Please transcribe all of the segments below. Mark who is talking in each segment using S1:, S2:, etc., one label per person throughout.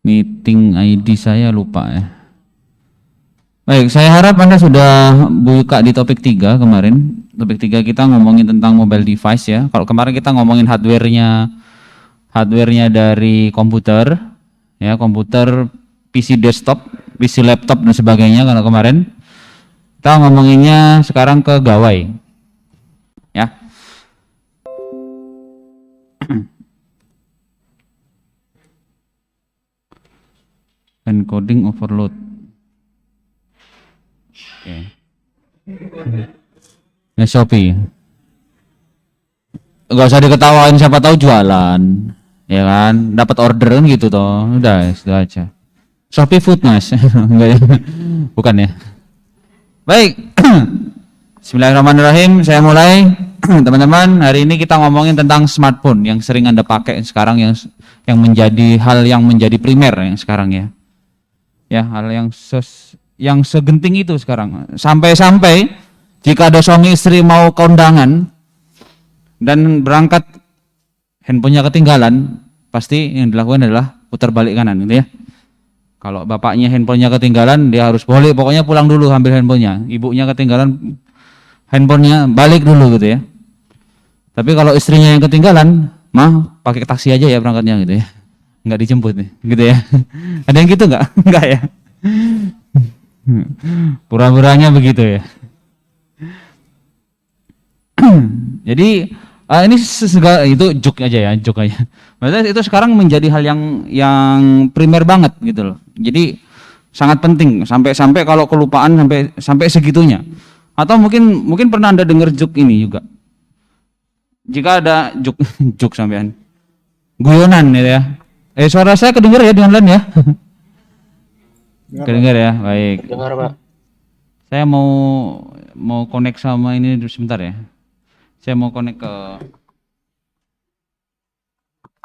S1: Meeting ID saya lupa ya. Baik, saya harap Anda sudah buka di topik 3 kemarin. Topik 3 kita ngomongin tentang mobile device ya. Kalau kemarin kita ngomongin hardware-nya dari komputer, ya komputer, PC desktop, PC laptop dan sebagainya. Karena kemarin kita ngomonginnya sekarang ke gawai, ya. Encoding overload. Oke. Ya Shopee. Gak usah diketawain, siapa tahu jualan, ya kan? Dapat order kan gitu toh. Udah, itu aja. Shopee Food Mas. Enggak ya? Bukan ya. Baik. Bismillahirrahmanirrahim. Saya mulai. Teman-teman, hari ini kita ngomongin tentang smartphone yang sering Anda pakai sekarang, yang menjadi hal yang menjadi primer yang sekarang ya. Ya, hal yang segenting itu sekarang. Sampai-sampai jika ada suami istri mau kondangan dan berangkat handphonenya ketinggalan, pasti yang dilakukan adalah putar balik kanan gitu ya. Kalau bapaknya handphonenya ketinggalan, dia harus balik, pokoknya pulang dulu ambil handphonenya. Ibunya ketinggalan handphonenya, balik dulu gitu ya. Tapi kalau istrinya yang ketinggalan, mah pakai taksi aja ya berangkatnya gitu ya. Enggak dijemput nih, gitu ya. Ada yang gitu enggak? Enggak ya. Pura-puranya begitu ya. Jadi ini segala itu joke aja ya, joke aja. Maksudnya itu sekarang menjadi hal yang primer banget gitu loh. Jadi sangat penting sampai kalau kelupaan sampai segitunya. Atau mungkin pernah Anda dengar joke ini juga. Jika ada joke sampean. Guyonan gitu ya. Suara saya kedengar ya dengan lain ya? Kedengar ya, baik.
S2: Dengar Pak.
S1: Saya mau connect sama ini sebentar ya. Saya mau connect ke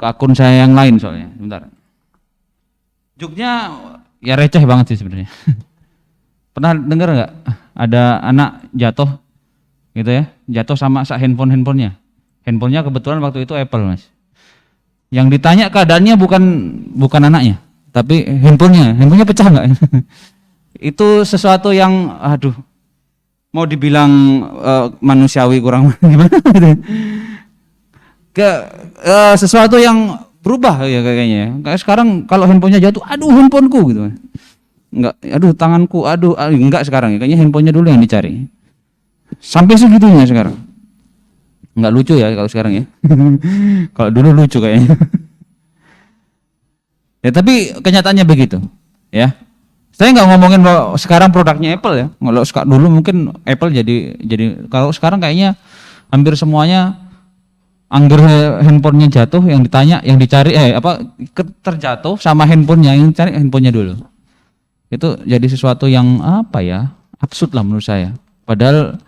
S1: akun saya yang lain soalnya, sebentar. Joknya ya receh banget sih sebenarnya. Pernah dengar nggak? Ada anak jatuh, gitu ya? Jatuh sama handphonenya. Handphonenya kebetulan waktu itu Apple Mas. Yang ditanya keadaannya bukan anaknya, tapi handphonenya pecah nggak? Itu sesuatu yang aduh, mau dibilang manusiawi kurang gimana? Sesuatu yang berubah ya kayaknya. Kayak sekarang kalau handphonenya jatuh, aduh handphoneku gitu. Enggak, aduh tanganku, enggak sekarang ya. Kayaknya handphonenya dulu yang dicari. Sampai segitunya sekarang. Enggak lucu ya kalau sekarang ya. Kalau dulu lucu kayaknya. Ya tapi kenyataannya begitu, ya. Saya nggak ngomongin bahwa sekarang produknya Apple ya. Kalau dulu mungkin Apple jadi kalau sekarang kayaknya hampir semuanya angger handphonenya jatuh, yang ditanya, yang dicari terjatuh sama handphonenya, yang dicari handphonenya dulu. Itu jadi sesuatu yang apa ya? Absurd lah menurut saya. Padahal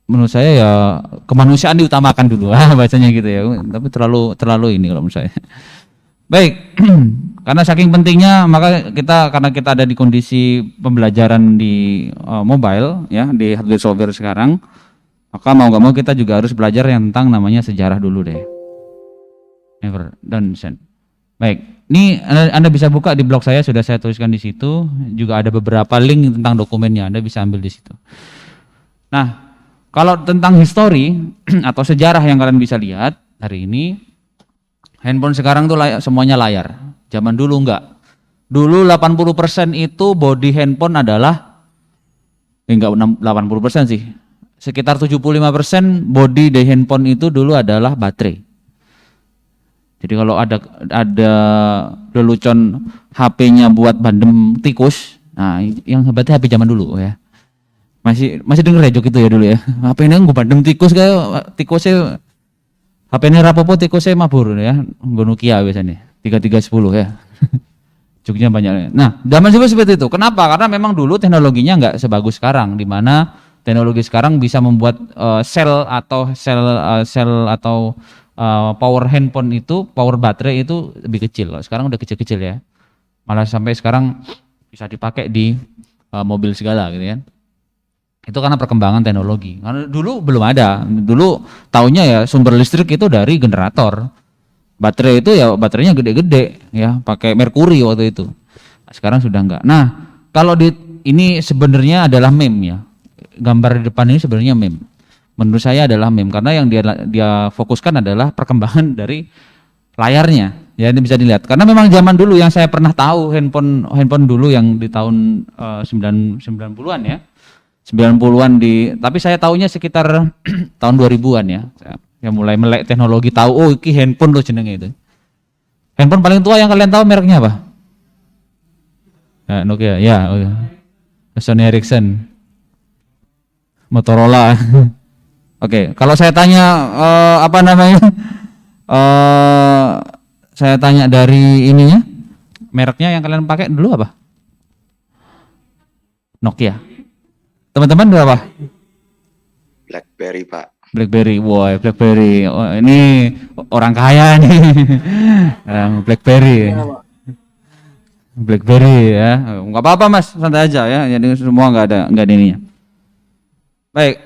S1: menurut saya ya kemanusiaan diutamakan dulu bacanya gitu ya. Tapi terlalu ini kalau menurut saya. Baik. Karena saking pentingnya maka karena kita ada di kondisi pembelajaran di mobile ya, di hardware software sekarang, maka mau nggak mau kita juga harus belajar yang tentang namanya sejarah dulu deh. Never done send. Baik. Ini Anda bisa buka di blog saya, sudah saya tuliskan di situ. Juga ada beberapa link tentang dokumennya, Anda bisa ambil di situ. Nah, kalau tentang histori atau sejarah yang kalian bisa lihat hari ini, handphone sekarang tuh semuanya layar. Zaman dulu enggak. Dulu 80% itu body handphone adalah enggak 80% sih. Sekitar 75% body dari handphone itu dulu adalah baterai. Jadi kalau ada lelucon HP-nya buat bandem tikus, nah yang hebatnya HP zaman dulu ya. Masih denger ya joke itu ya dulu ya. HP-nya gue bandem tikus kayak tikusnya HP-nya rapopo tikusnya mabur ya. Gue Nokia biasanya 3310 ya. Joknya banyak. Nah, zaman juga seperti itu. Kenapa? Karena memang dulu teknologinya nggak sebagus sekarang, di mana teknologi sekarang bisa membuat sel atau power handphone itu, power baterai itu lebih kecil. Sekarang udah kecil-kecil ya. Malah sampai sekarang bisa dipakai di mobil segala gitu kan. Itu karena perkembangan teknologi. Karena dulu belum ada. Dulu taunya ya sumber listrik itu dari generator. Baterai itu ya baterainya gede-gede ya, pakai merkuri waktu itu. Sekarang sudah enggak. Nah, kalau ini sebenarnya adalah meme ya. Gambar di depan ini sebenarnya meme. Menurut saya adalah meme karena yang dia fokuskan adalah perkembangan dari layarnya. Ya, ini bisa dilihat. Karena memang zaman dulu yang saya pernah tahu handphone dulu yang di tahun 90-an ya. 90-an tapi saya tahunya sekitar tahun 2000-an ya. Yang mulai melek teknologi, tahu oh iki handphone loh jenenge itu. Handphone paling tua yang kalian tahu mereknya apa? Ya, Nokia, ya. Oh ya. Sony Ericsson, Motorola. Oke, kalau saya tanya apa namanya? Saya tanya dari ininya, mereknya yang kalian pakai dulu apa? Nokia. Teman-teman berapa?
S2: BlackBerry, Pak.
S1: BlackBerry, wah BlackBerry. Oh, ini orang kaya nih. BlackBerry. BlackBerry ya. Enggak apa-apa Mas, santai aja ya. Jadi semua enggak ada ininya. Baik.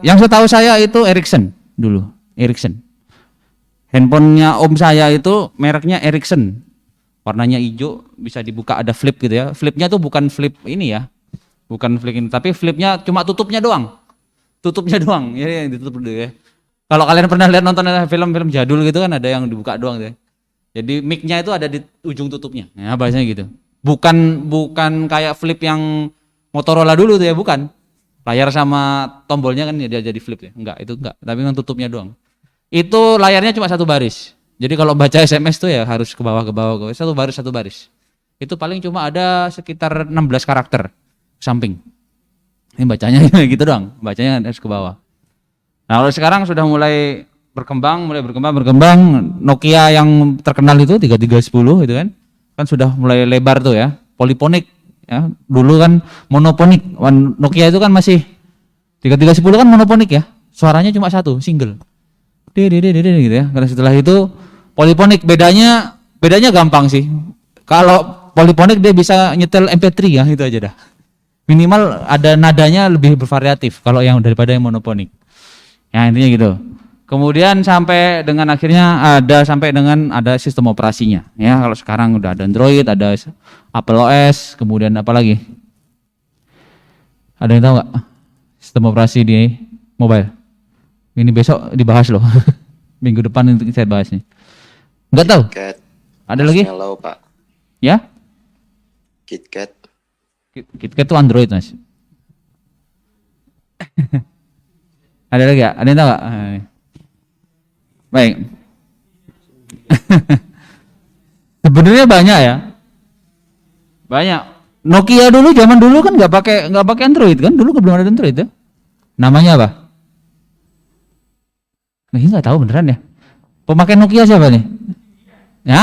S1: Yang setahu saya itu Ericsson dulu, Ericsson. Handphonenya om saya itu mereknya Ericsson. Warnanya hijau, bisa dibuka, ada flip gitu ya. Flipnya tuh bukan flip ini ya. Bukan flip ini, tapi flipnya cuma tutupnya doang. Tutupnya doang, ya yang ditutup dulu ya. Kalau kalian pernah lihat nonton film-film jadul gitu kan ada yang dibuka doang deh. Jadi mic-nya itu ada di ujung tutupnya. Ya bahasanya gitu. Bukan kayak flip yang Motorola dulu tuh ya, bukan. Layar sama tombolnya kan dia jadi flip ya. Enggak, itu enggak. Tapi kan tutupnya doang. Itu layarnya cuma satu baris. Jadi kalau baca SMS tuh ya harus ke bawah satu baris. Itu paling cuma ada sekitar 16 karakter samping. Ini bacanya gitu doang, bacanya harus ke bawah. Nah, kalau sekarang sudah mulai berkembang. Nokia yang terkenal itu 3310 itu kan sudah mulai lebar tuh ya, poliponik ya. Dulu kan monoponik. Nokia itu kan masih 3310 kan monoponik ya. Suaranya cuma satu, single. Gitu ya. Karena setelah itu poliponik, bedanya gampang sih. Kalau poliponik dia bisa nyetel MP3 ya, itu aja dah. Minimal ada nadanya lebih bervariatif kalau yang daripada yang monoponik. Ya intinya gitu. Kemudian sampai dengan akhirnya ada sistem operasinya. Ya kalau sekarang udah ada Android, ada Apple OS, kemudian apa lagi? Ada yang tahu nggak sistem operasi di mobile? Ini besok dibahas loh. Minggu depan untuk saya bahas nih. Nggak tahu?
S2: KitKat.
S1: Ada lagi?
S2: Marshmallow, Pak.
S1: Ya?
S2: KitKat.
S1: KitKat itu Android Mas. Ada lagi ya? Ada yang tahu nggak? Baik. Sebenarnya banyak ya. Banyak. Nokia dulu zaman dulu kan nggak pakai Android kan? Dulu belum ada Android ya. Namanya apa? Nah, ini nggak tahu beneran ya. Pemakai Nokia siapa nih? Ya,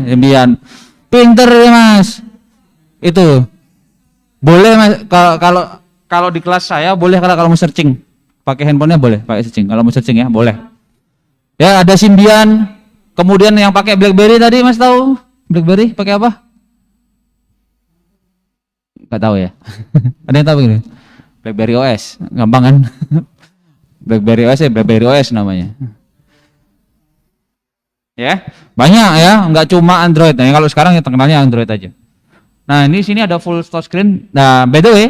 S1: Sembian. Pinter ya Mas. Itu. Boleh Mas, kalau di kelas saya boleh kalau mau searching. Pakai handphonenya boleh, pakai searching. Kalau mau searching ya, boleh. Ya, ada Symbian. Kemudian yang pakai BlackBerry tadi Mas tahu? BlackBerry pakai apa? Enggak tahu ya. Ada yang tahu ini? BlackBerry OS. Gampang kan? BlackBerry OS ya, BlackBerry OS namanya. Ya, banyak ya, enggak cuma Android. Nah, kalau sekarang yang terkenalnya Android aja. Nah, ini sini ada full touchscreen. Nah, by the way,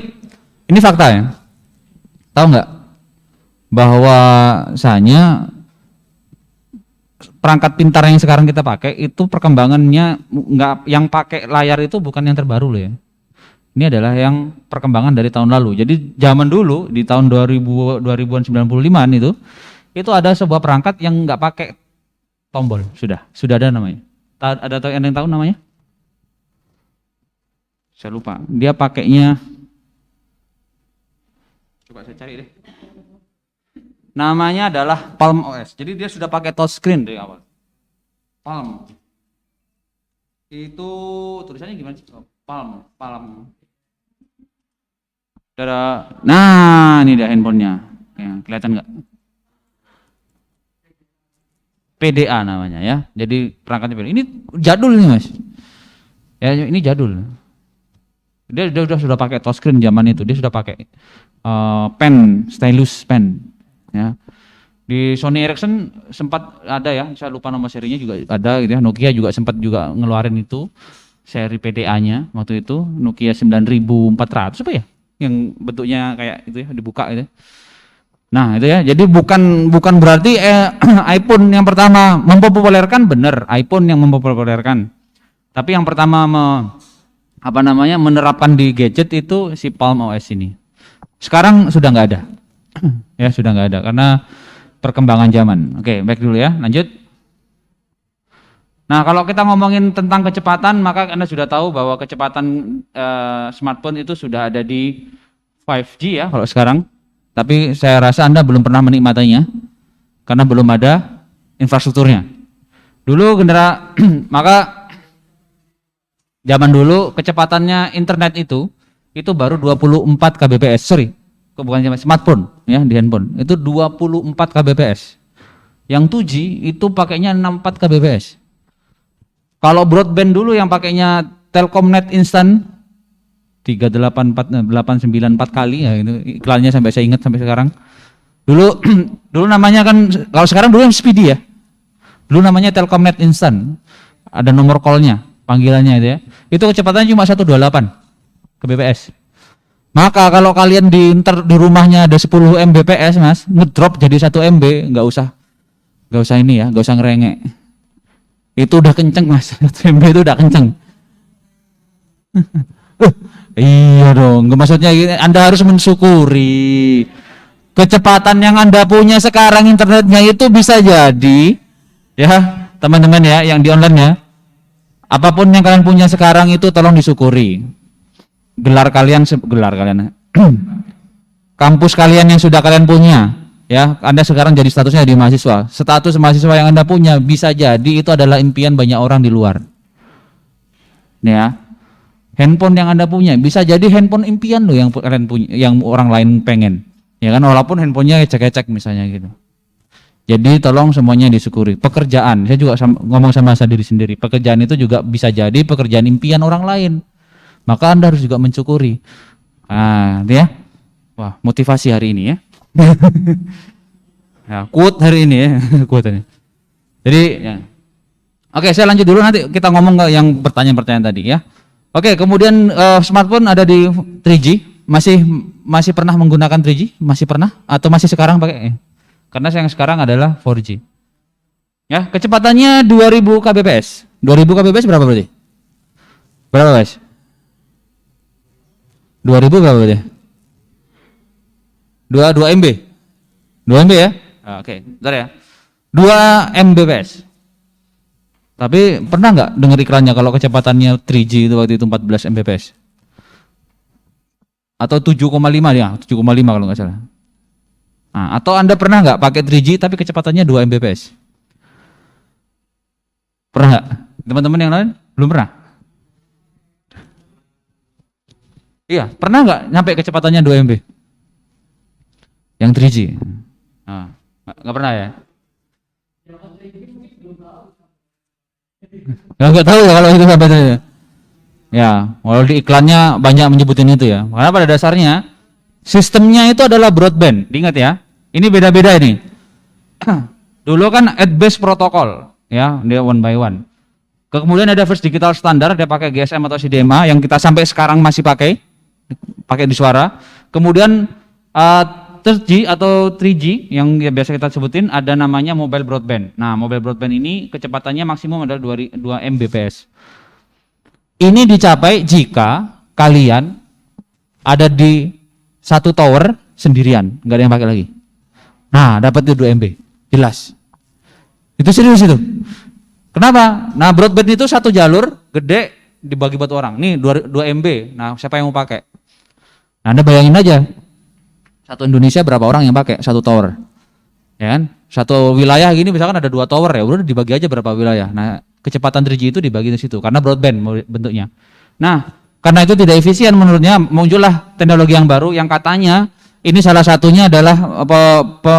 S1: ini fakta ya. Tahu nggak bahwasanya perangkat pintar yang sekarang kita pakai itu perkembangannya nggak, yang pakai layar itu bukan yang terbaru loh ya. Ini adalah yang perkembangan dari tahun lalu. Jadi zaman dulu di tahun 2000-an 95-an itu ada sebuah perangkat yang nggak pakai tombol, sudah ada namanya. Ada yang tahu namanya? Saya lupa. Dia pakainya, coba saya cari deh. Namanya adalah Palm OS. Jadi dia sudah pakai touchscreen dari awal. Palm. Itu tulisannya gimana sih? Palm. Nah, ini dia handphonenya. Ya, kelihatan nggak? PDA namanya ya. Jadi perangkatnya PDA. Ini jadul nih Mas. Ya, ini jadul. Dia sudah pakai touchscreen zaman itu. Dia sudah pakai pen, stylus pen. Ya. Di Sony Ericsson sempat ada ya, saya lupa nama serinya juga ada gitu ya. Nokia juga sempat juga ngeluarin itu seri PDA-nya waktu itu Nokia 9400 apa ya? Yang bentuknya kayak itu ya, dibuka gitu. Nah, itu ya. Jadi bukan berarti iPhone yang pertama mempopulerkan, benar, iPhone yang mempopulerkan. Tapi yang pertama menerapkan di gadget itu si Palm OS ini. Sekarang sudah nggak ada. Ya, sudah nggak ada karena perkembangan zaman. Oke, back dulu ya, lanjut. Nah, kalau kita ngomongin tentang kecepatan, maka Anda sudah tahu bahwa kecepatan smartphone itu sudah ada di 5G ya kalau sekarang. Tapi saya rasa Anda belum pernah menikmatinya karena belum ada infrastrukturnya. Dulu maka zaman dulu kecepatannya internet itu baru 24 kbps, bukan smartphone ya, di handphone itu 24 kbps. Yang 2G itu pakainya 64 kbps. Kalau broadband dulu yang pakainya Telkomnet instan 384 kali ya, itu iklannya sampai saya ingat sampai sekarang. Dulu namanya kan, kalau sekarang dulu yang Speedy ya. Dulu namanya Telkomnet instan. Ada nomor call-nya, panggilannya itu ya. Itu kecepatannya cuma 128 kbps. Maka kalau kalian di rumahnya ada 10 Mbps Mas, ngedrop jadi 1 MB, nggak usah ini ya, nggak usah ngerengek. Itu udah kenceng Mas, 1 MB itu udah kenceng. Iya dong, maksudnya Anda harus mensyukuri kecepatan yang Anda punya sekarang internetnya itu bisa jadi ya teman-teman ya yang di online ya, apapun yang kalian punya sekarang itu tolong disyukuri. Gelar kalian kampus kalian yang sudah kalian punya ya, Anda sekarang jadi statusnya di mahasiswa. Status mahasiswa yang Anda punya bisa jadi itu adalah impian banyak orang di luar. Nih ya. Handphone yang Anda punya bisa jadi handphone impian loh yang kalian punya, yang orang lain pengen. Ya kan, walaupun handphonenya ecek-ecek misalnya gitu. Jadi tolong semuanya disyukuri. Pekerjaan, saya juga ngomong sama diri sendiri. Pekerjaan itu juga bisa jadi pekerjaan impian orang lain. Maka Anda harus juga mensyukuri. Ah, ya. Wah, motivasi hari ini ya. Ya, quote hari ini ya, quote ini. Jadi ya. Oke, saya lanjut dulu, nanti kita ngomong ke yang pertanyaan-pertanyaan tadi ya. Oke, kemudian smartphone ada di 3G, masih pernah menggunakan 3G? Masih pernah? Atau masih sekarang pakai? Karena yang sekarang adalah 4G. Ya, kecepatannya 2000 kbps. 2000 kbps berapa berarti? Berapa guys? 2000 berapa berarti? 2 MB? 2 MB ya? Oke, bentar ya. 2 Mbps. Tapi pernah nggak dengar iklannya kalau kecepatannya 3G itu waktu itu 14 Mbps? Atau 7,5 ya, 7,5 kalau nggak salah. Nah, atau Anda pernah nggak pakai 3G tapi kecepatannya 2 Mbps? Pernah nggak? Teman-teman yang lain? Belum pernah? Iya, pernah nggak nyampe kecepatannya 2 MB? Yang 3G? Nah, nggak pernah ya? Nggak tahu ya kalau itu sampai itu. Ya, walau di iklannya banyak menyebutin itu ya. Karena pada dasarnya sistemnya itu adalah broadband. Diingat ya. Ini beda-beda ini. Dulu kan Ad-based protokol ya, dia one by one. Kemudian ada first digital standard, dia pakai GSM atau CDMA yang kita sampai sekarang masih pakai di suara. Kemudian 3G atau 3G yang biasa kita sebutin ada namanya mobile broadband. Nah, mobile broadband ini kecepatannya maksimum adalah 2 Mbps. Ini dicapai jika kalian ada di satu tower sendirian, nggak ada yang pakai lagi. Nah, dapat itu 2 MB, jelas. Itu serius itu. Kenapa? Nah, broadband itu satu jalur gede dibagi buat orang. Nih 2 MB. Nah, siapa yang mau pakai? Nah, Anda bayangin aja. Satu Indonesia berapa orang yang pakai satu tower? Ya kan? Satu wilayah gini misalkan ada 2 tower ya, udah dibagi aja berapa wilayah. Nah, kecepatan 3G itu dibagi di situ karena broadband bentuknya. Nah, karena itu tidak efisien menurutnya, muncullah teknologi yang baru yang katanya ini salah satunya adalah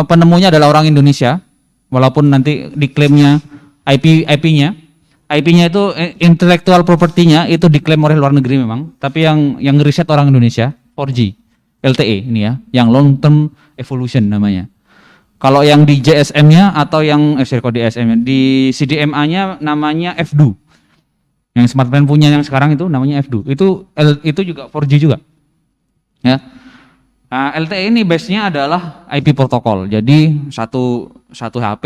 S1: penemunya adalah orang Indonesia. Walaupun nanti diklaimnya IP-nya itu intellectual property-nya itu diklaim oleh luar negeri memang, tapi yang riset orang Indonesia, 4G. LTE ini ya, yang long term evolution namanya. Kalau yang di JSM-nya atau yang di DSM-nya, di CDMA-nya namanya FDU. Yang smartphone punya yang sekarang itu namanya FDU. Itu juga 4G juga. Ya. Nah, LTE ini base-nya adalah IP protokol. Jadi satu HP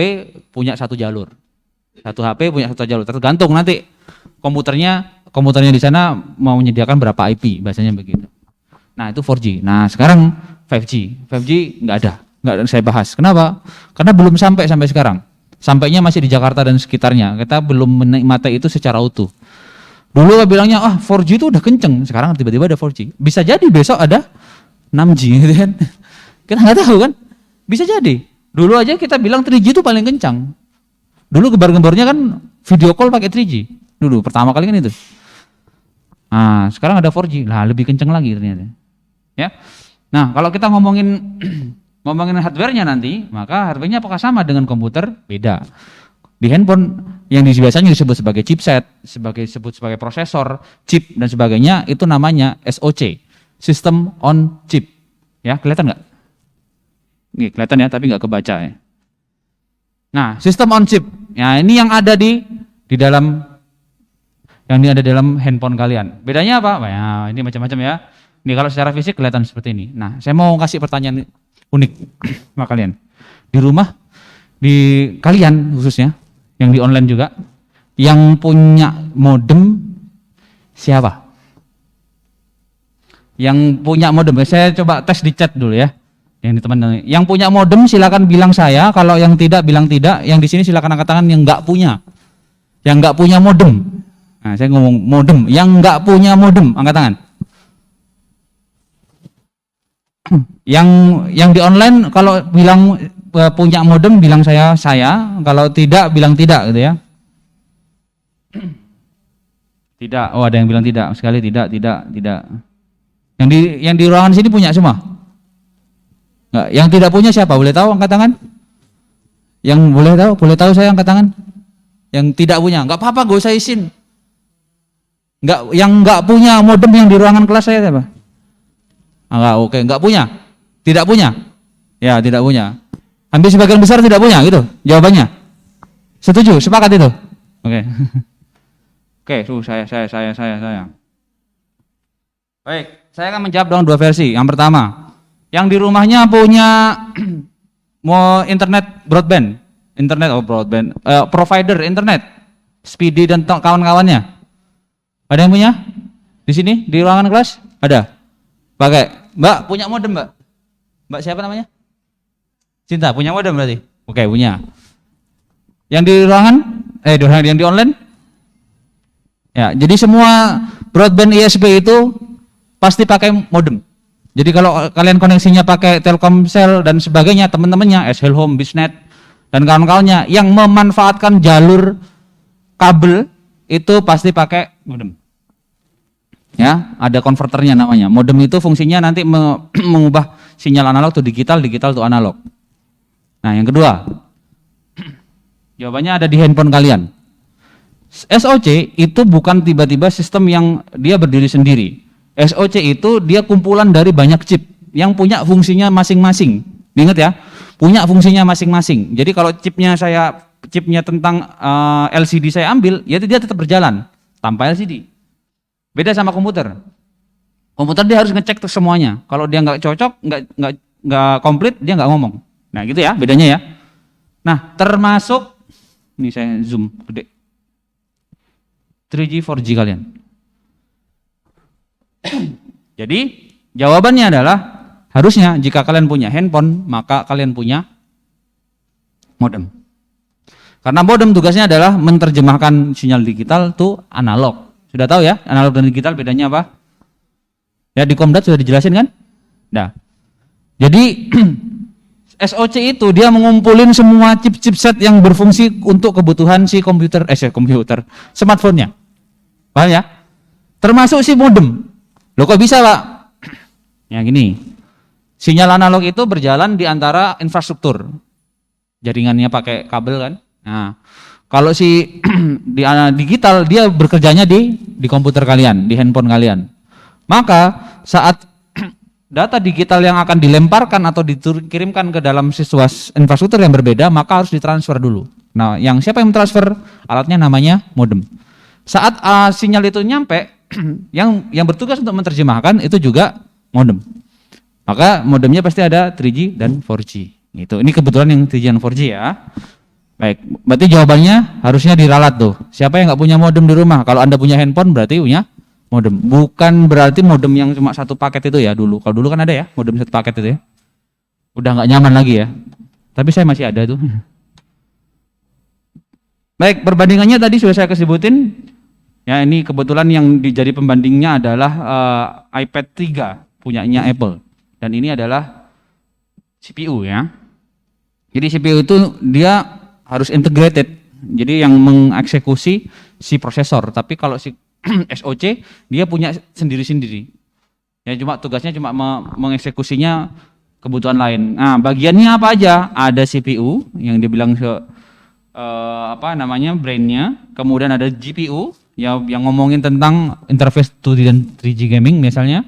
S1: punya satu jalur. Satu HP punya satu jalur. Tergantung nanti komputernya di sana mau menyediakan berapa IP, bahasanya begitu. Nah, itu 4G. Nah, sekarang 5G. 5G nggak ada saya bahas. Kenapa? Karena belum sampai sekarang. Sampainya masih di Jakarta dan sekitarnya. Kita belum menikmati itu secara utuh. Dulu bilangnya 4G itu udah kenceng. Sekarang tiba-tiba ada 4G. Bisa jadi besok ada 6G gitu kan. Kita nggak tahu kan. Bisa jadi. Dulu aja kita bilang 3G itu paling kencang. Dulu gembar-gembornya kan video call pakai 3G. Dulu pertama kali kan itu. Nah, sekarang ada 4G. Lah lebih kencang lagi ternyata. Ya. Nah, kalau kita ngomongin hardware-nya nanti, maka hardware-nya apakah sama dengan komputer? Beda. Di handphone yang biasanya disebut sebagai chipset, disebut sebagai prosesor, chip dan sebagainya, itu namanya SoC, System on Chip. Ya, kelihatan nggak? Nih, kelihatan ya, tapi nggak kebaca ya. Nah, System on Chip. Ya, ini yang ada di dalam handphone kalian. Bedanya apa? Ya, ini macam-macam ya. Ini kalau secara fisik kelihatan seperti ini. Nah, saya mau kasih pertanyaan unik sama kalian. Di rumah, di kalian khususnya, yang di online juga, yang punya modem siapa? Yang punya modem, saya coba tes di chat dulu ya. Yang punya modem silakan bilang saya, kalau yang tidak bilang tidak. Yang di sini silakan angkat tangan yang nggak punya. Yang nggak punya modem. Nah, saya ngomong modem, yang nggak punya modem, angkat tangan. Yang di online kalau bilang punya modem bilang saya, kalau tidak bilang tidak gitu ya. Tidak. Oh, ada yang bilang tidak. Sekali tidak. Yang di ruangan sini punya semua? Enggak. Yang tidak punya siapa? Boleh tahu angkat tangan? Yang boleh tahu saya angkat tangan? Yang tidak punya. Enggak apa-apa, enggak usah izin. Yang enggak punya modem yang di ruangan kelas saya siapa? Enggak, oke, enggak punya. Tidak punya. Ya, tidak punya. Hampir sebagian besar tidak punya gitu jawabannya. Setuju? Sepakat itu? Oke. Oke, saya. Baik, saya akan menjawab dengan dua versi. Yang pertama, yang di rumahnya punya mau internet broadband, provider internet, Speedy dan kawan-kawannya. Ada yang punya? Di sini di ruangan kelas? Ada. Pakai. Mbak punya modem, Mbak? Mbak siapa namanya? Cinta, punya modem berarti? Oke, punya. Yang di ruangan? Yang di online? Ya, jadi semua broadband ISP itu pasti pakai modem. Jadi kalau kalian koneksinya pakai Telkomsel dan sebagainya, teman-temannya, SL Home, Bisnet, dan kawan-kawannya yang memanfaatkan jalur kabel itu pasti pakai modem. Ya, ada konverternya namanya. Modem itu fungsinya nanti mengubah sinyal analog to digital to analog. Nah, yang kedua, jawabannya ada di handphone kalian. SoC itu bukan tiba-tiba sistem yang dia berdiri sendiri. SoC itu dia kumpulan dari banyak chip yang punya fungsinya masing-masing. Ingat ya, punya fungsinya masing-masing. Jadi kalau chipnya tentang LCD saya ambil, ya dia tetap berjalan tanpa LCD. Beda sama komputer. Komputer dia harus ngecek tuh semuanya. Kalau dia nggak cocok, nggak komplit, dia nggak ngomong. Nah gitu ya bedanya ya. Nah termasuk, ini saya zoom gede, 3G, 4G kalian. Jadi jawabannya adalah harusnya jika kalian punya handphone, maka kalian punya modem. Karena modem tugasnya adalah menerjemahkan sinyal digital to analog. Sudah tahu ya, analog dan digital bedanya apa? Ya di Komdat sudah dijelasin kan? Nah, jadi SoC itu dia mengumpulin semua chipset yang berfungsi untuk kebutuhan si komputer, smartphone-nya. Paham ya? Termasuk si modem. Loh kok bisa, Pak? Ya gini, sinyal analog itu berjalan di antara infrastruktur. Jaringannya pakai kabel kan? Nah, kalau si di digital dia bekerjanya di komputer kalian, di handphone kalian. Maka saat data digital yang akan dilemparkan atau dikirimkan ke dalam infrastruktur yang berbeda, maka harus ditransfer dulu. Nah, siapa yang transfer? Alatnya namanya modem. Saat sinyal itu nyampe, yang bertugas untuk menerjemahkan itu juga modem. Maka modemnya pasti ada 3G dan 4G. Gitu. Ini kebetulan yang 3G dan 4G ya. Baik, berarti jawabannya harusnya diralat tuh. Siapa yang nggak punya modem di rumah? Kalau Anda punya handphone berarti punya modem. Bukan berarti modem yang cuma satu paket itu ya dulu. Kalau dulu kan ada ya modem satu paket itu ya. Udah nggak nyaman lagi ya. Tapi saya masih ada tuh. Baik, perbandingannya tadi sudah saya sebutin. Ya, ini kebetulan yang jadi pembandingnya adalah iPad 3 punyanya Apple. Dan ini adalah CPU ya. Jadi CPU itu dia harus integrated. Jadi yang mengeksekusi si prosesor. Tapi kalau si SoC dia punya sendiri-sendiri. Ya tugasnya cuma mengeksekusinya kebutuhan lain. Nah, bagiannya apa aja? Ada CPU yang dibilang brainnya. Kemudian ada GPU yang ngomongin tentang interface 2D dan 3G gaming misalnya.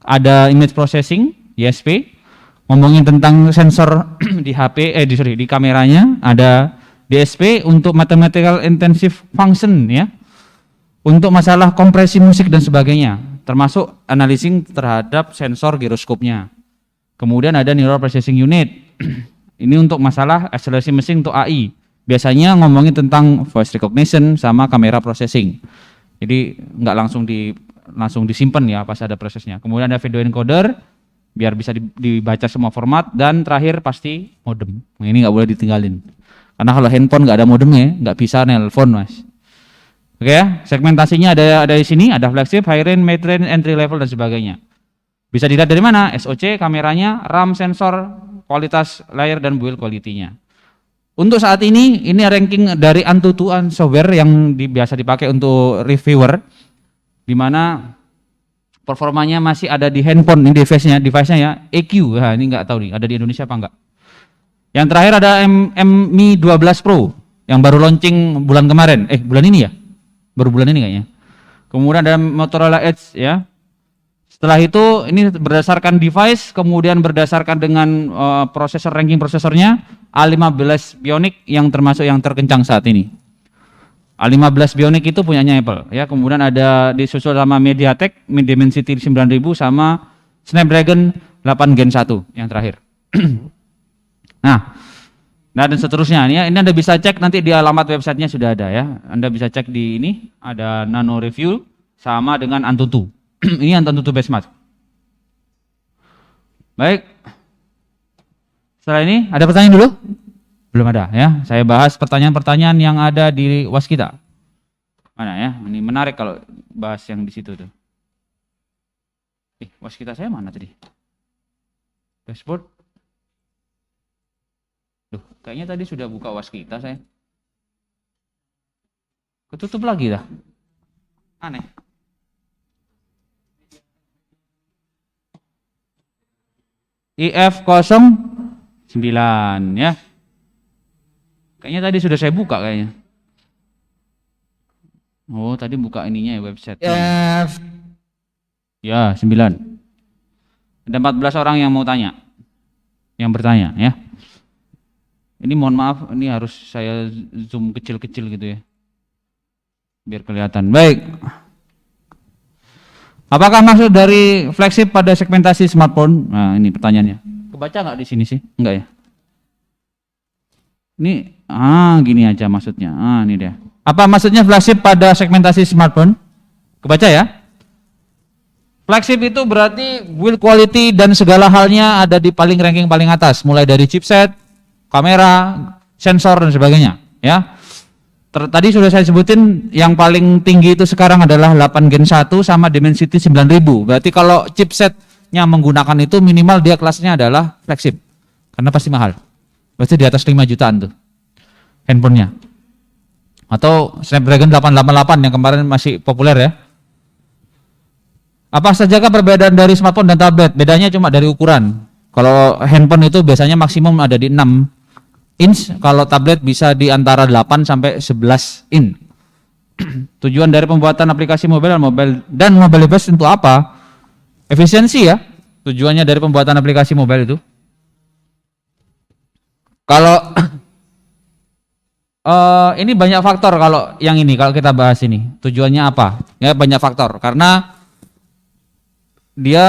S1: Ada image processing, ISP, ngomongin tentang sensor di di kameranya. Ada DSP untuk mathematical intensive function ya. Untuk masalah kompresi musik dan sebagainya, termasuk analyzing terhadap sensor giroskopnya. Kemudian ada neural processing unit. Ini untuk masalah accelerated machine untuk AI. Biasanya ngomongin tentang voice recognition sama kamera processing. Jadi nggak langsung disimpan ya pas ada prosesnya. Kemudian ada video encoder biar bisa dibaca semua format, dan terakhir pasti modem. Ini nggak boleh ditinggalin. Karena kalau handphone nggak ada modemnya nggak bisa nelpon mas. Oke ya, segmentasinya ada di sini, ada flagship, high range, mid range, entry level dan sebagainya. Bisa dilihat dari mana? SoC, kameranya, RAM, sensor, kualitas layar dan build quality-nya. Untuk saat ini ranking dari Antutu software yang biasa dipakai untuk reviewer, di mana performanya masih ada di handphone, ini device-nya ya, EQ, nah, ini nggak tahu nih, ada di Indonesia apa enggak. Yang terakhir ada Mi 12 Pro, yang baru launching bulan kemarin, bulan ini ya, baru bulan ini kayaknya. Kemudian ada Motorola Edge ya. Setelah itu ini berdasarkan device, kemudian berdasarkan dengan ranking prosesornya, A15 Bionic yang termasuk yang terkencang saat ini. A15 Bionic itu punyanya Apple ya. Kemudian ada disusul sama MediaTek Dimensity 9000 sama Snapdragon 8 Gen 1 yang terakhir. Nah, dan seterusnya ya. Ini Anda bisa cek nanti di alamat websitenya sudah ada ya. Anda bisa cek di ini ada Nano Review sama dengan Antutu. Ini Antutu Benchmark. Baik. Setelah ini ada pertanyaan dulu? Belum ada ya. Saya bahas pertanyaan-pertanyaan yang ada di Waskita. Mana ya? Ini menarik kalau bahas yang di situ tuh. Waskita saya mana tadi? Dashboard. Duh, kayaknya tadi sudah buka Waskita saya. Ketutup lagi dah. Aneh. IF09 ya. Kayaknya tadi sudah saya buka kayaknya. Oh, tadi buka ininya ya website. Ya, 9. Ada 14 orang yang mau tanya. Yang bertanya ya. Ini mohon maaf, ini harus saya zoom kecil-kecil gitu ya. Biar kelihatan. Baik. Apakah maksud dari flagship pada segmentasi smartphone? Nah, ini pertanyaannya. Kebaca nggak di sini sih? Enggak ya? Ini, gini aja maksudnya. Ini dia. Apa maksudnya flagship pada segmentasi smartphone? Kebaca ya? Flagship itu berarti build quality dan segala halnya ada di ranking paling atas. Mulai dari chipset, kamera, sensor dan sebagainya. Ya. Tadi sudah saya sebutin yang paling tinggi itu sekarang adalah 8 Gen 1 sama Dimensity 9000. Berarti kalau chipsetnya menggunakan itu minimal dia kelasnya adalah flagship. Karena pasti mahal. Berarti di atas 5 jutaan tuh handphonenya. Atau Snapdragon 888 yang kemarin masih populer ya. Apa sajakah perbedaan dari smartphone dan tablet? Bedanya cuma dari ukuran. Kalau handphone itu biasanya maksimum ada di 6 inch, kalau tablet bisa di antara 8 sampai 11 inch. Tujuan dari pembuatan aplikasi mobile dan mobile device untuk apa? Efisiensi ya. tujuannya dari pembuatan aplikasi mobile itu? Kalau ini banyak faktor kalau yang ini kalau kita bahas ini. Tujuannya apa? Ya banyak faktor karena dia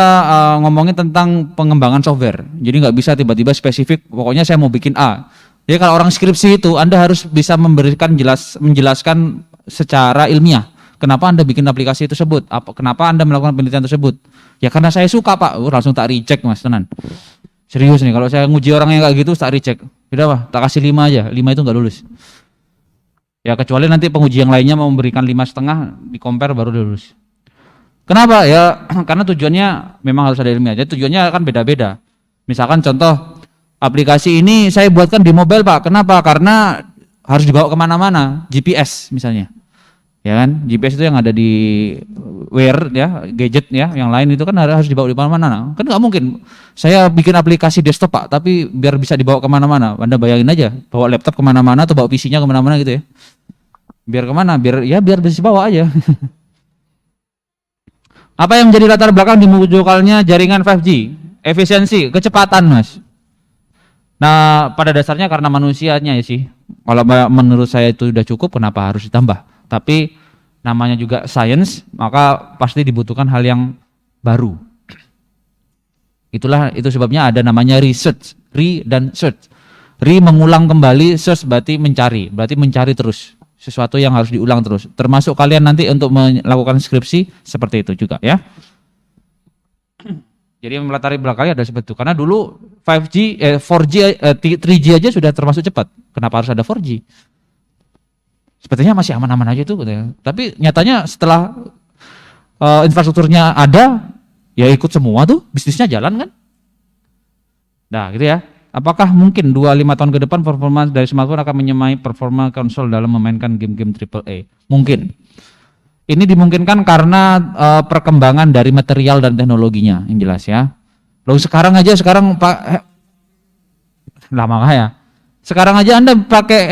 S1: ngomongin tentang pengembangan software. Jadi nggak bisa tiba-tiba spesifik pokoknya saya mau bikin A. Jadi kalau orang skripsi itu Anda harus bisa menjelaskan secara ilmiah. Kenapa Anda bikin aplikasi tersebut? Kenapa Anda melakukan penelitian tersebut? Ya karena saya suka Pak. Langsung tak reject Mas, tenan. Serius nih, kalau saya nguji orang yang kayak gitu tak reject. Udah Pak, tak kasih 5 aja. 5 itu nggak lulus. Ya kecuali nanti penguji yang lainnya mau memberikan 5,5, di compare baru lulus. Kenapa? Ya karena tujuannya memang harus ada ilmiah. Jadi tujuannya kan beda-beda. Misalkan contoh aplikasi ini saya buatkan di mobile Pak. Kenapa? Karena harus dibawa kemana-mana. GPS misalnya. Ya kan, GPS itu yang ada di wear ya, gadget ya, yang lain itu kan harus dibawa di mana-mana. Kan nggak mungkin saya bikin aplikasi desktop Pak, tapi biar bisa dibawa kemana-mana. Anda bayangin aja, bawa laptop kemana-mana atau bawa PC-nya kemana-mana gitu ya. Biar kemana? Biar bisa bawa aja. Apa yang menjadi latar belakang dimunculkannya jaringan 5G? Efisiensi, kecepatan Mas. Nah pada dasarnya karena manusianya ya sih. Kalau menurut saya itu sudah cukup, kenapa harus ditambah? Tapi namanya juga science, maka pasti dibutuhkan hal yang baru. Itu sebabnya ada namanya research, dan search. Mengulang kembali, search berarti mencari terus. Sesuatu yang harus diulang terus. Termasuk kalian nanti untuk melakukan skripsi seperti itu juga ya. Jadi yang melatar belakangnya ada seperti itu. Karena dulu 5G, 4G, 3G aja sudah termasuk cepat. Kenapa harus ada 4G? Sepertinya masih aman-aman aja tuh, tapi nyatanya setelah infrastrukturnya ada, ya ikut semua tuh, bisnisnya jalan kan? Nah gitu ya, apakah mungkin 2-5 tahun ke depan performa dari smartphone akan menyamai performa konsol dalam memainkan game-game AAA? Mungkin. Ini dimungkinkan karena perkembangan dari material dan teknologinya, yang jelas ya. Lalu sekarang Pak, lama ya? Sekarang aja Anda pakai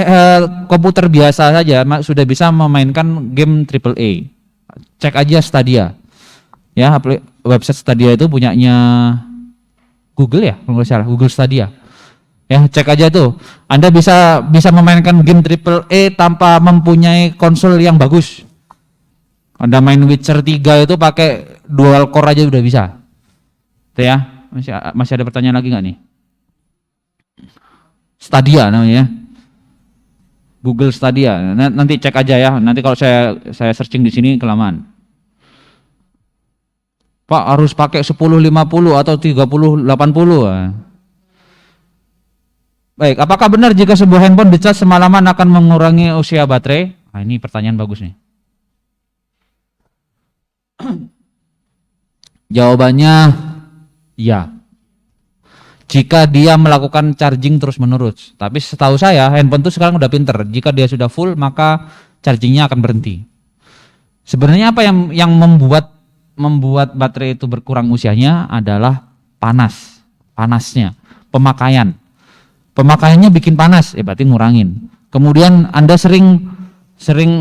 S1: komputer biasa saja sudah bisa memainkan game AAA. Cek aja Stadia. Ya, website Stadia itu punyanya Google ya, kalau nggak salah, Google Stadia. Ya, cek aja tuh. Anda bisa memainkan game AAA tanpa mempunyai konsol yang bagus. Anda main Witcher 3 itu pakai dual core aja udah bisa. Tuh ya. Masih ada pertanyaan lagi nggak nih? Stadia namanya, Google Stadia. Nanti cek aja ya. Nanti kalau saya searching di sini kelamaan. Pak harus pakai 1050 atau 3080. Baik, apakah benar jika sebuah handphone dicas semalaman akan mengurangi usia baterai? Nah, ini pertanyaan bagus nih. Jawabannya ya. Jika dia melakukan charging terus-menerus. Tapi setahu saya handphone itu sekarang udah pinter. Jika dia sudah full maka chargingnya akan berhenti. Sebenarnya apa yang membuat baterai itu berkurang usianya adalah panasnya, pemakaian. Pemakaiannya bikin panas, berarti ngurangin. Kemudian Anda sering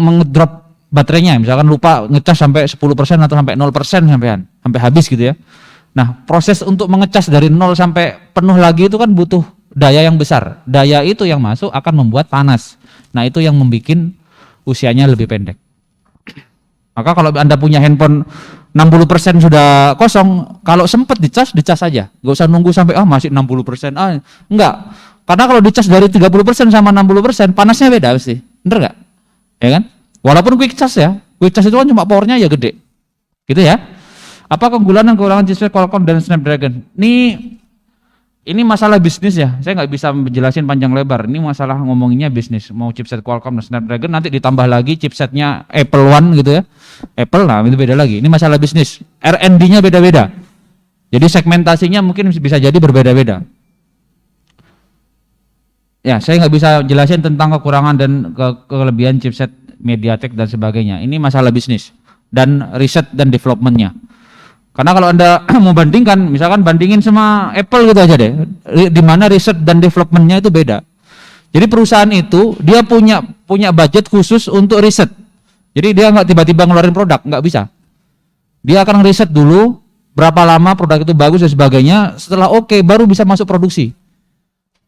S1: mengedrop baterainya, misalkan lupa ngecas sampai 10% atau sampai 0% sampai habis gitu ya. Nah, proses untuk mengecas dari 0 sampai penuh lagi itu kan butuh daya yang besar. Daya itu yang masuk akan membuat panas. Nah, itu yang membuat usianya lebih pendek. Maka kalau Anda punya handphone 60% sudah kosong, kalau sempat dicas aja. Nggak usah nunggu sampai masih 60%. Enggak. Karena kalau dicas dari 30% sama 60%, panasnya beda pasti. Bener nggak? Ya kan? Walaupun quick charge ya. Quick charge itu kan cuma powernya ya gede. Gitu ya. Apa keunggulan dan kekurangan chipset Qualcomm dan Snapdragon? Ini masalah bisnis ya. Saya nggak bisa menjelasin panjang lebar. Ini masalah ngomonginnya bisnis. Mau chipset Qualcomm dan Snapdragon, nanti ditambah lagi chipsetnya Apple One gitu ya. Apple lah itu beda lagi. Ini masalah bisnis. R&D-nya beda-beda. Jadi segmentasinya mungkin bisa jadi berbeda-beda. Ya, saya nggak bisa jelasin tentang kekurangan dan kelebihan chipset MediaTek dan sebagainya. Ini masalah bisnis dan riset dan development-nya. Karena kalau Anda mau bandingkan, misalkan bandingin sama Apple gitu aja deh, di mana riset dan development-nya itu beda. Jadi perusahaan itu dia punya budget khusus untuk riset. Jadi dia nggak tiba-tiba ngeluarin produk, nggak bisa. Dia akan riset dulu, berapa lama produk itu bagus dan sebagainya. Setelah oke, baru bisa masuk produksi.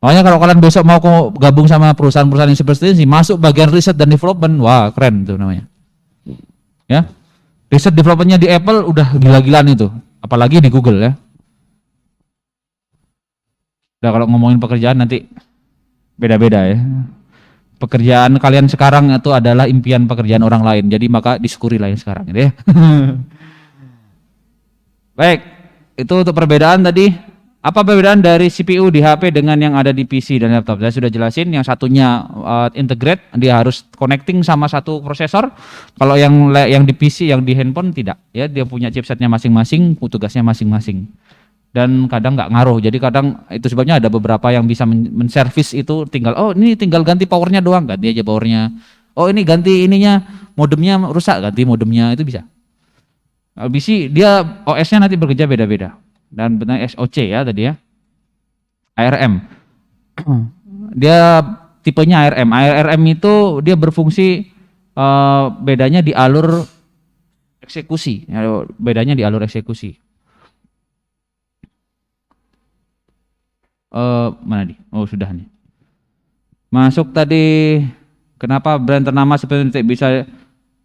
S1: Makanya kalau kalian besok mau gabung sama perusahaan-perusahaan yang seperti ini, masuk bagian riset dan development, wah keren itu namanya. Ya, riset developmentnya di Apple udah gila-gilaan itu, apalagi di Google ya. Udah kalau ngomongin pekerjaan nanti beda-beda ya. Pekerjaan kalian sekarang itu adalah impian pekerjaan orang lain, jadi maka disyukurilah yang sekarang gitu ya. Baik, itu untuk perbedaan tadi. Apa perbedaan dari CPU di HP dengan yang ada di PC dan laptop? Saya sudah jelasin, yang satunya integrate, dia harus connecting sama satu prosesor. Kalau yang di PC, yang di handphone tidak, ya dia punya chipsetnya masing-masing, tugasnya masing-masing. Dan kadang nggak ngaruh. Jadi kadang itu sebabnya ada beberapa yang bisa menservis itu tinggal, oh ini tinggal ganti powernya doang, ganti aja powernya. Oh ini ganti ininya, modemnya rusak, ganti modemnya, itu bisa. Kalau PC dia OS-nya nanti bekerja beda-beda. Dan benar SoC ya tadi ya, ARM. Dia tipenya ARM. ARM itu dia berfungsi bedanya di alur eksekusi. Bedanya di alur eksekusi. Mana nih? Oh sudah nih. Masuk tadi, kenapa brand ternama seperti ini bisa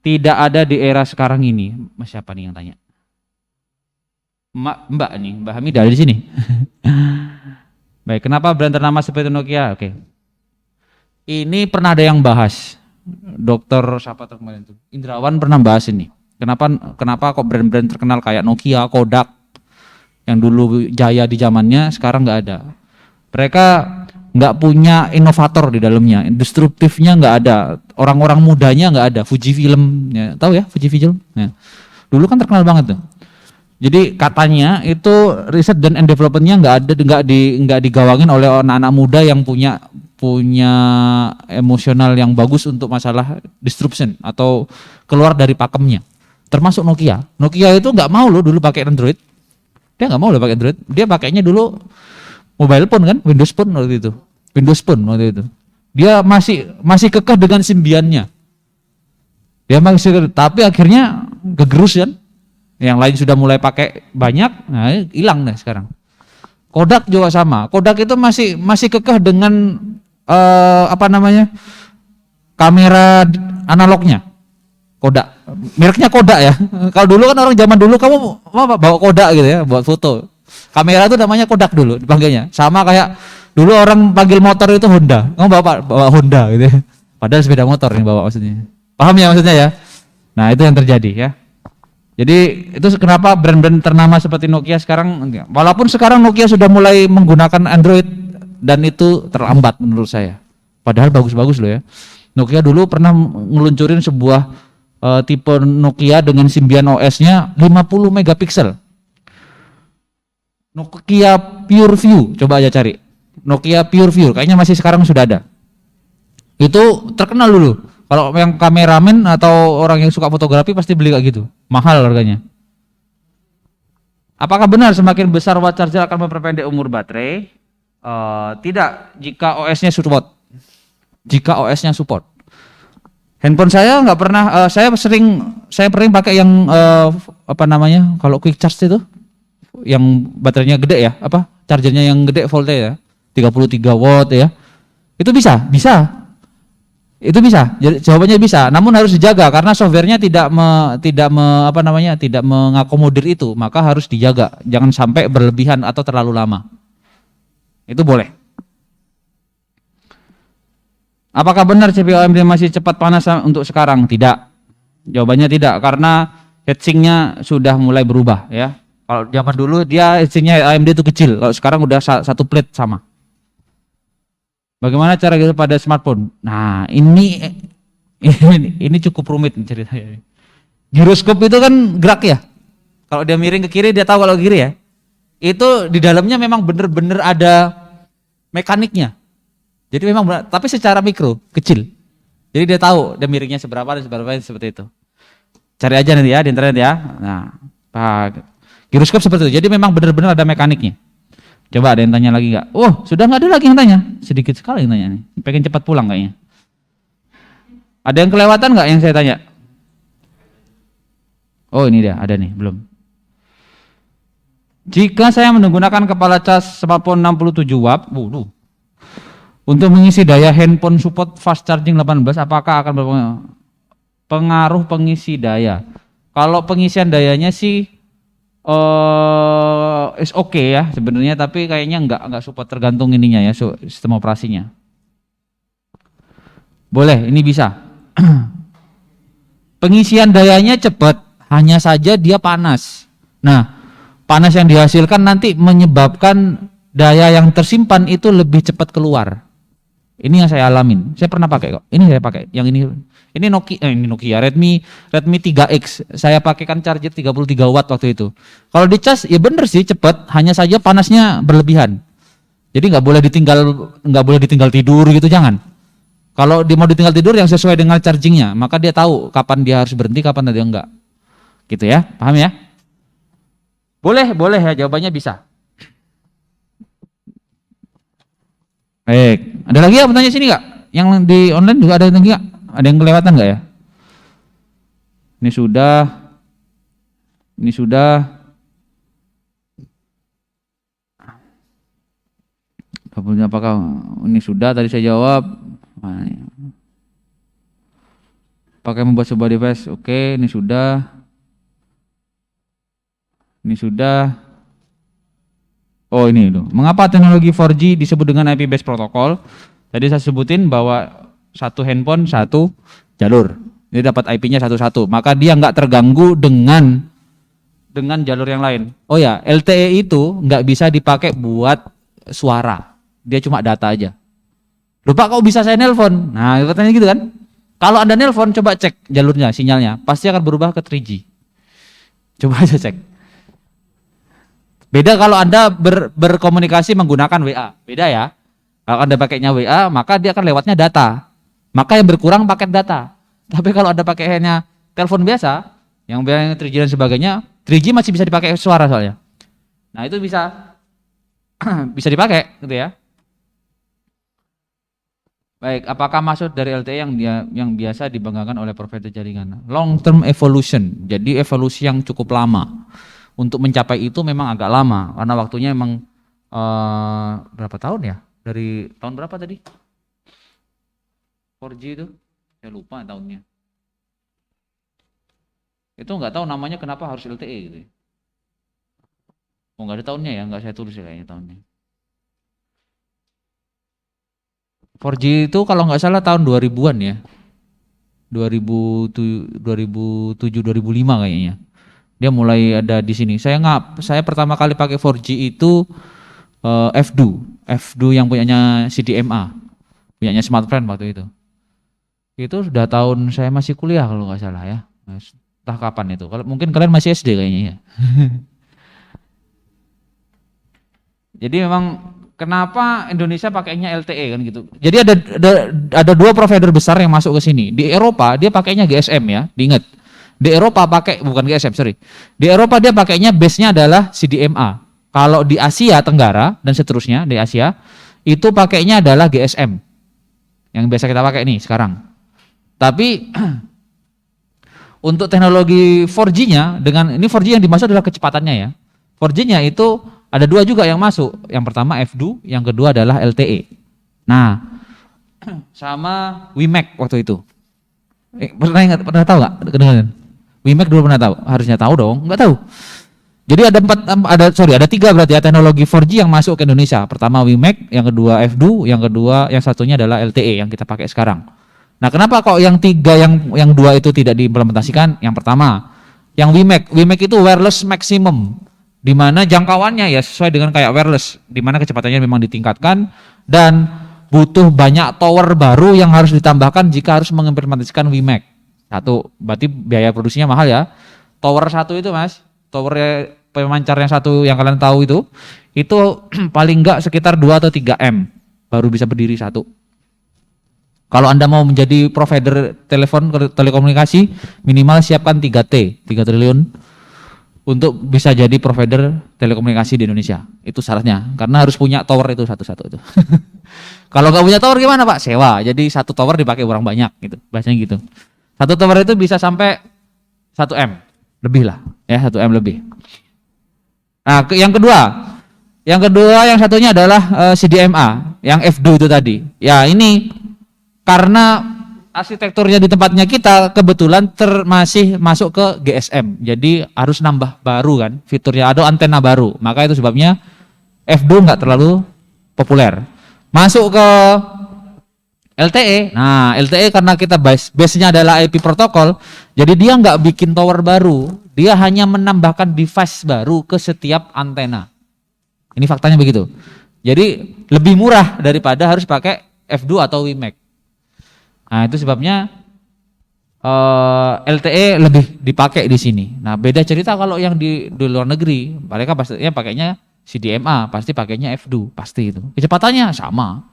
S1: tidak ada di era sekarang ini? Mas siapa nih yang tanya? Mbak nih, Mbak Hamidah ada di sini. Baik, kenapa brand ternama seperti Nokia? Oke. Ini pernah ada yang bahas. Dokter siapa tuh kemarin tuh? Indrawan pernah bahas ini. Kenapa kok brand-brand terkenal kayak Nokia, Kodak yang dulu jaya di zamannya sekarang nggak ada. Mereka nggak punya inovator di dalamnya, disruptifnya nggak ada. Orang-orang mudanya nggak ada. Fujifilm, ya, tahu ya Fujifilm? Ya. Dulu kan terkenal banget tuh. Jadi katanya itu riset dan developmentnya nggak digawangin oleh anak-anak muda yang punya emosional yang bagus untuk masalah disruption atau keluar dari pakemnya. Termasuk Nokia. Nokia itu nggak mau loh dulu pakai Android. Dia nggak mau loh pakai Android. Dia pakainya dulu mobile phone kan, Windows Phone waktu itu. Windows Phone waktu itu. Dia masih kekeh dengan Symbian-nya. Dia masih, tapi akhirnya kegerus kan. Yang lain sudah mulai pakai banyak, nah hilang deh sekarang. Kodak juga sama. Kodak itu masih kekeh dengan kamera analognya. Kodak. Mereknya Kodak ya. Kalau dulu kan orang zaman dulu kamu bawa Kodak gitu ya, buat foto. Kamera itu namanya Kodak dulu dipanggilnya. Sama kayak dulu orang panggil motor itu Honda. Kamu bawa Honda gitu ya. Padahal sepeda motor yang bawa maksudnya. Paham ya maksudnya ya? Nah, itu yang terjadi ya. Jadi itu kenapa brand-brand ternama seperti Nokia sekarang, walaupun sekarang Nokia sudah mulai menggunakan Android dan itu terlambat menurut saya. Padahal bagus-bagus loh ya. Nokia dulu pernah ngeluncurin sebuah tipe Nokia dengan Symbian OS-nya 50 megapiksel. Nokia PureView, coba aja cari. Nokia PureView, kayaknya masih sekarang sudah ada. Itu terkenal dulu. Kalau yang kameramen atau orang yang suka fotografi pasti beli kayak gitu. Mahal harganya. Apakah benar semakin besar watt charger akan memperpendek umur baterai? Tidak, jika OS-nya support. Jika OS-nya support. Handphone saya nggak pernah, saya sering pakai yang kalau quick charge itu, yang baterainya gede ya, chargernya yang gede voltnya ya, 33 watt ya. Itu bisa. Itu bisa, jadi jawabannya bisa, namun harus dijaga karena softwarenya tidak mengakomodir itu, maka harus dijaga, jangan sampai berlebihan atau terlalu lama. Itu boleh. Apakah benar CPU AMD masih cepat panas untuk sekarang? Tidak. Jawabannya tidak, karena heatsinknya sudah mulai berubah ya. Kalau zaman dulu dia heatsinknya AMD itu kecil, kalau sekarang udah satu plate sama. Bagaimana cara gitu pada smartphone? Nah, ini cukup rumit ceritanya. Giroskop itu kan gerak ya. Kalau dia miring ke kiri dia tahu kalau ke kiri ya. Itu di dalamnya memang benar-benar ada mekaniknya. Jadi memang benar, tapi secara mikro, kecil. Jadi dia tahu dia miringnya seberapa dan seberapa seperti itu. Cari aja nanti ya di internet ya. Nah, giroskop seperti itu. Jadi memang benar-benar ada mekaniknya. Coba ada yang tanya lagi nggak? Oh, sudah nggak ada lagi yang tanya. Sedikit sekali yang tanya nih. Pengen cepat pulang kayaknya. Ada yang kelewatan nggak yang saya tanya? Oh ini dia, ada nih, belum. Jika saya menggunakan kepala cas smartphone 67 watt, untuk mengisi daya handphone support fast charging 18, apakah akan berpengaruh pengisi daya? Kalau pengisian dayanya sih is oke ya sebenarnya, tapi kayaknya enggak support, tergantung ininya ya, sistem operasinya. Boleh, ini bisa. Pengisian dayanya cepat, hanya saja dia panas. Nah, panas yang dihasilkan nanti menyebabkan daya yang tersimpan itu lebih cepat keluar. Ini yang saya alamin. Saya pernah pakai kok. Ini saya pakai. Yang ini Nokia Redmi 3X. Saya pakai kan charger 33 watt waktu itu. Kalau dicas ya bener sih cepat, hanya saja panasnya berlebihan. Jadi nggak boleh ditinggal tidur gitu, jangan. Kalau dia mau ditinggal tidur yang sesuai dengan chargingnya, maka dia tahu kapan dia harus berhenti, kapan dia enggak. Gitu ya, paham ya? Boleh ya, jawabannya bisa. Baik, ada lagi ya pertanyaan sini nggak? Yang di online juga ada lagi nggak? Ada yang kelewatan nggak ya? Ini sudah. Apakah ini sudah? Tadi saya jawab. Pakai membuat sebuah device. Oke, ini sudah. Oh ini loh. Mengapa teknologi 4G disebut dengan IP based protocol? Tadi saya sebutin bahwa satu handphone satu jalur. Dia dapat IP-nya satu-satu. Maka dia nggak terganggu dengan jalur yang lain. Oh ya, LTE itu nggak bisa dipakai buat suara. Dia cuma data aja. Lupa kok bisa saya nelpon? Nah, katanya gitu kan. Kalau Anda nelpon, coba cek jalurnya, sinyalnya. Pasti akan berubah ke 3G. Coba aja cek. Beda kalau Anda berkomunikasi menggunakan WA. Beda ya. Kalau Anda pakainya WA, maka dia akan lewatnya data. Maka yang berkurang paket data. Tapi kalau Anda pakai hanya telepon biasa, yang 3G dan sebagainya, 3G masih bisa dipakai suara soalnya. Nah, itu bisa bisa dipakai gitu ya. Baik, apakah maksud dari LTE yang biasa dibanggakan oleh provider jaringan? Long term evolution. Jadi evolusi yang cukup lama. Untuk mencapai itu memang agak lama karena waktunya memang berapa tahun ya? Dari tahun berapa tadi? 4G itu? Saya lupa tahunnya. Itu nggak tahu namanya kenapa harus LTE gitu. Oh nggak ada tahunnya ya, nggak saya tulis ya kayaknya tahunnya. 4G itu kalau nggak salah tahun 2000-an ya. 2007 2005 kayaknya. Dia mulai ada di sini. Saya pertama kali pakai 4G itu FDU yang punyanya CDMA, punyanya Smartfren waktu itu. Itu sudah tahun saya masih kuliah kalau nggak salah ya. Entah kapan itu. Kalau mungkin kalian masih SD kayaknya ya. Jadi memang kenapa Indonesia pakainya LTE kan gitu. Jadi ada dua provider besar yang masuk ke sini. Di Eropa dia pakainya GSM ya, diingat. Di Eropa bukan GSM, sorry. Di Eropa dia pakainya base-nya adalah CDMA. Kalau di Asia Tenggara dan seterusnya di Asia itu pakainya adalah GSM. Yang biasa kita pakai nih sekarang. Tapi untuk teknologi 4G-nya ini 4G yang dimaksud adalah kecepatannya ya. 4G-nya itu ada dua juga yang masuk. Yang pertama FDU, yang kedua adalah LTE. Nah, sama WiMAX waktu itu. Pernah tahu nggak? Kedengaran? WiMAX dulu pernah tahu? Harusnya tahu dong, nggak tahu. Jadi ada tiga berarti ya teknologi 4G yang masuk ke Indonesia. Pertama WiMAX, yang kedua FDU, yang satunya adalah LTE yang kita pakai sekarang. Nah, kenapa kok yang dua itu tidak diimplementasikan? Yang pertama, yang WiMAX itu wireless maximum, di mana jangkauannya ya sesuai dengan kayak wireless, di mana kecepatannya memang ditingkatkan dan butuh banyak tower baru yang harus ditambahkan jika harus mengimplementasikan WiMAX. Satu, berarti biaya produksinya mahal ya. Tower satu itu Mas, tower pemancar yang satu yang kalian tahu itu paling enggak sekitar 2 atau 3 M baru bisa berdiri satu. Kalau Anda mau menjadi provider telekomunikasi, minimal siapkan 3 triliun untuk bisa jadi provider telekomunikasi di Indonesia. Itu syaratnya, karena harus punya tower itu satu-satu itu. Kalau nggak punya tower gimana Pak? Sewa. Jadi satu tower dipakai orang banyak gitu. Bahasanya gitu. Satu tower itu bisa sampai 1 M lebih lah, ya 1 M lebih. Nah, yang kedua yang satunya adalah CDMA, yang FDU itu tadi. Ya ini karena arsitekturnya di tempatnya kita kebetulan masih masuk ke GSM, jadi harus nambah baru kan fiturnya, ada antena baru, maka itu sebabnya FDU nggak terlalu populer. Masuk ke LTE, nah LTE karena kita base-nya adalah IP protokol, jadi dia nggak bikin tower baru, dia hanya menambahkan device baru ke setiap antena. Ini faktanya begitu. Jadi lebih murah daripada harus pakai FDU atau WiMAX. Nah itu sebabnya LTE lebih dipakai di sini. Nah beda cerita kalau yang di luar negeri, mereka pastinya pakainya CDMA, pasti pakainya FDU, pasti itu. Kecepatannya sama.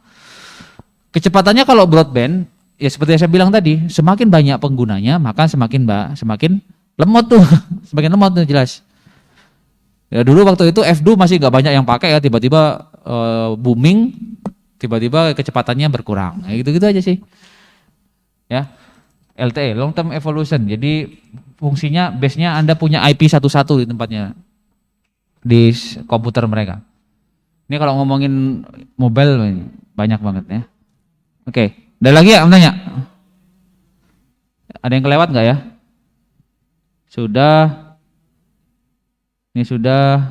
S1: Kecepatannya kalau broadband, ya seperti yang saya bilang tadi, semakin banyak penggunanya, maka semakin lemot tuh, semakin lemot tuh jelas. Ya dulu waktu itu FDU masih nggak banyak yang pakai ya, tiba-tiba booming, tiba-tiba kecepatannya berkurang. Nah, gitu-gitu aja sih. Ya, LTE long term evolution. Jadi fungsinya base-nya Anda punya IP satu-satu di tempatnya di komputer mereka. Ini kalau ngomongin mobile banyak banget ya. Oke, ada lagi ya tanya? Ada yang kelewat nggak ya? Sudah. Ini sudah.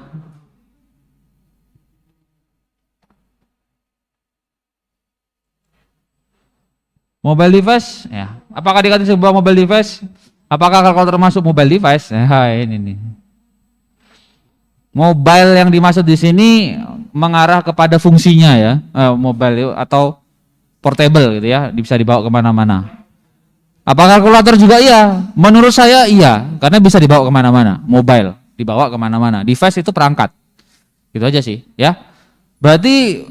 S1: Mobile device, ya. Apakah dikatakan sebuah mobile device? Apakah kalau termasuk mobile device? Ini nih. Mobile yang dimaksud di sini mengarah kepada fungsinya ya, mobile atau portable gitu ya, bisa dibawa kemana-mana. Apakah kalkulator juga? Iya. Menurut saya iya, karena bisa dibawa kemana-mana. Mobile dibawa kemana-mana. Device itu perangkat. Gitu aja sih, ya. Berarti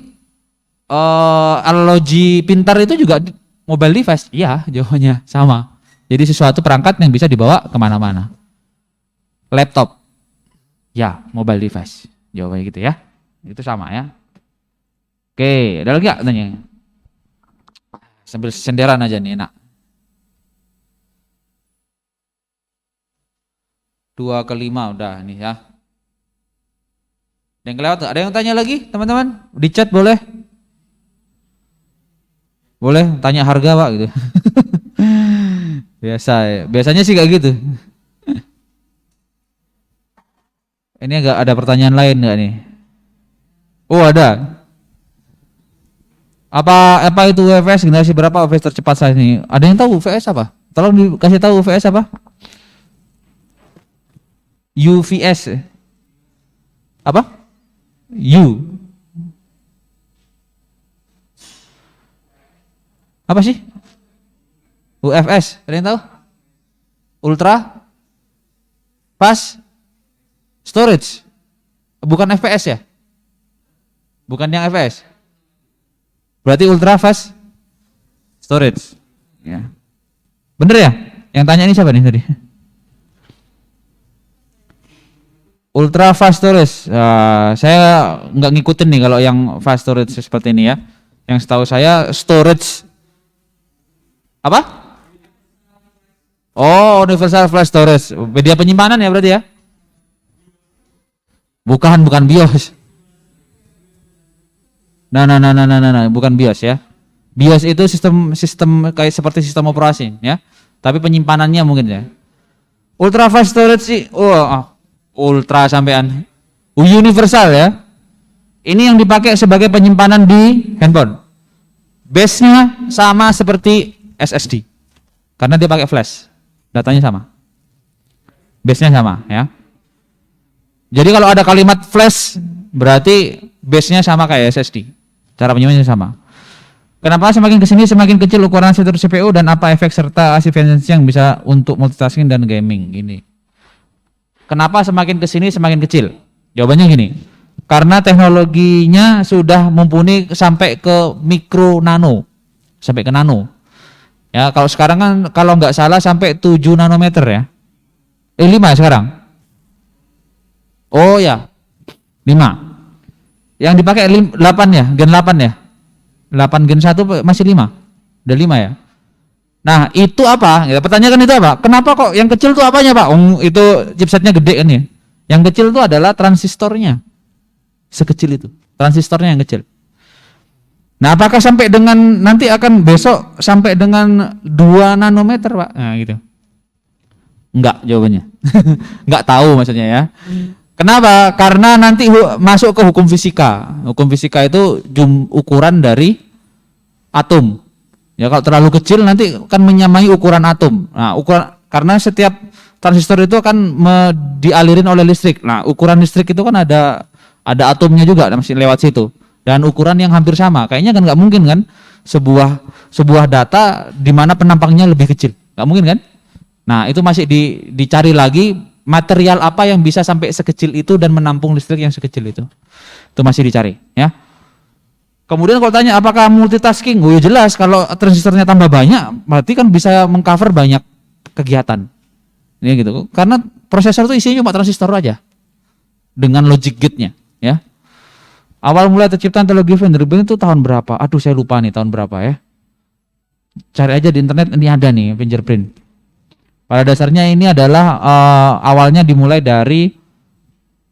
S1: analogi pintar itu juga mobile device? Iya, jawabannya sama. Jadi sesuatu perangkat yang bisa dibawa kemana-mana. Laptop, ya mobile device. Jawabannya gitu ya. Itu sama ya. Oke, ada lagi nggak tanya? Sambil senderan aja nih enak. 2/5 udah nih ya. Ada yang kelewat? Ada yang tanya lagi teman-teman? Di chat boleh? Boleh tanya harga Pak gitu. Biasanya sih kayak gitu. Ini agak ada pertanyaan lain nggak nih? Oh ada. Apa itu UVS generasi berapa, UVS tercepat saat ini? Ada yang tahu UVS apa? Tolong dikasih tahu UVS apa? UVS. Apa? Apa sih? UFS, ada yang tahu? Ultra Fast Storage. Bukan FPS ya? Bukan yang FPS. Berarti Ultra Fast Storage. Ya. Bener ya? Yang tanya ini siapa nih tadi? Ultra Fast Storage. Saya nggak ngikutin nih kalau yang fast storage seperti ini ya. Yang setahu saya storage apa? Oh, Universal Flash Storage. Media penyimpanan ya berarti ya? Bukan BIOS. Nah, bukan BIOS ya. BIOS itu sistem kayak seperti sistem operasi ya. Tapi penyimpanannya mungkin ya. Ultra Fast Storage sih, ultra sampean. Universal ya. Ini yang dipakai sebagai penyimpanan di handphone. Base-nya sama seperti SSD. Karena dia pakai flash. Datanya sama. Base-nya sama ya. Jadi kalau ada kalimat flash berarti base-nya sama kayak SSD. Cara penyimpanannya sama. Kenapa semakin kesini semakin kecil ukuran fitur CPU dan apa efek serta efisiensi yang bisa untuk multitasking dan gaming ini? Kenapa semakin kesini semakin kecil? Jawabannya gini. Karena teknologinya sudah mumpuni sampai ke mikro nano. Sampai ke nano. Ya, kalau sekarang kan kalau nggak salah sampai 7 nanometer ya. 5 sekarang. Oh ya. 5. Yang dipakai 8 ya, Gen 8 ya. 8 Gen 1 masih 5. Udah 5 ya. Nah, itu apa? Ya, pertanyaan itu apa? Kenapa kok yang kecil tuh apanya, Pak? Itu chipsetnya gede kan ya. Yang kecil itu adalah transistornya. Sekecil itu. Transistornya yang kecil. Nah, apakah sampai dengan nanti akan besok sampai dengan 2 nanometer, Pak? Nah, gitu. Enggak jawabannya. Enggak tahu maksudnya ya. Kenapa? Karena nanti masuk ke hukum fisika. Hukum fisika itu ukuran dari atom. Ya kalau terlalu kecil nanti akan menyamai ukuran atom. Nah, karena setiap transistor itu akan dialirin oleh listrik. Nah, ukuran listrik itu kan ada atomnya juga masih lewat situ. Dan ukuran yang hampir sama. Kayaknya kan nggak mungkin kan sebuah data di mana penampangnya lebih kecil. Nggak mungkin kan? Nah, itu masih dicari lagi material apa yang bisa sampai sekecil itu dan menampung listrik yang sekecil itu. Itu masih dicari, ya. Kemudian kalau tanya apakah multitasking? Oh ya jelas, kalau transistornya tambah banyak, berarti kan bisa mengcover banyak kegiatan. Ini gitu. Karena prosesor itu isinya cuma transistor aja. Dengan logic gate-nya, ya. Awal mulai tercipta teknologi fingerprint itu tahun berapa? Aduh, saya lupa nih tahun berapa ya. Cari aja di internet, ini ada nih fingerprint. Pada dasarnya ini adalah awalnya dimulai dari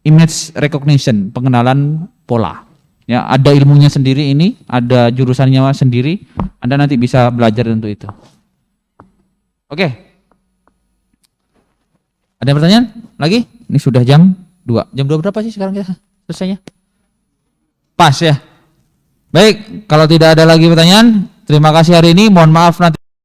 S1: image recognition, pengenalan pola. Ya, ada ilmunya sendiri ini, ada jurusannya sendiri. Anda nanti bisa belajar untuk itu. Oke. Ada pertanyaan lagi? Ini sudah jam 2. Jam 2 berapa sih sekarang kita selesainya? Pas ya. Baik, kalau tidak ada lagi pertanyaan, terima kasih hari ini. Mohon maaf nanti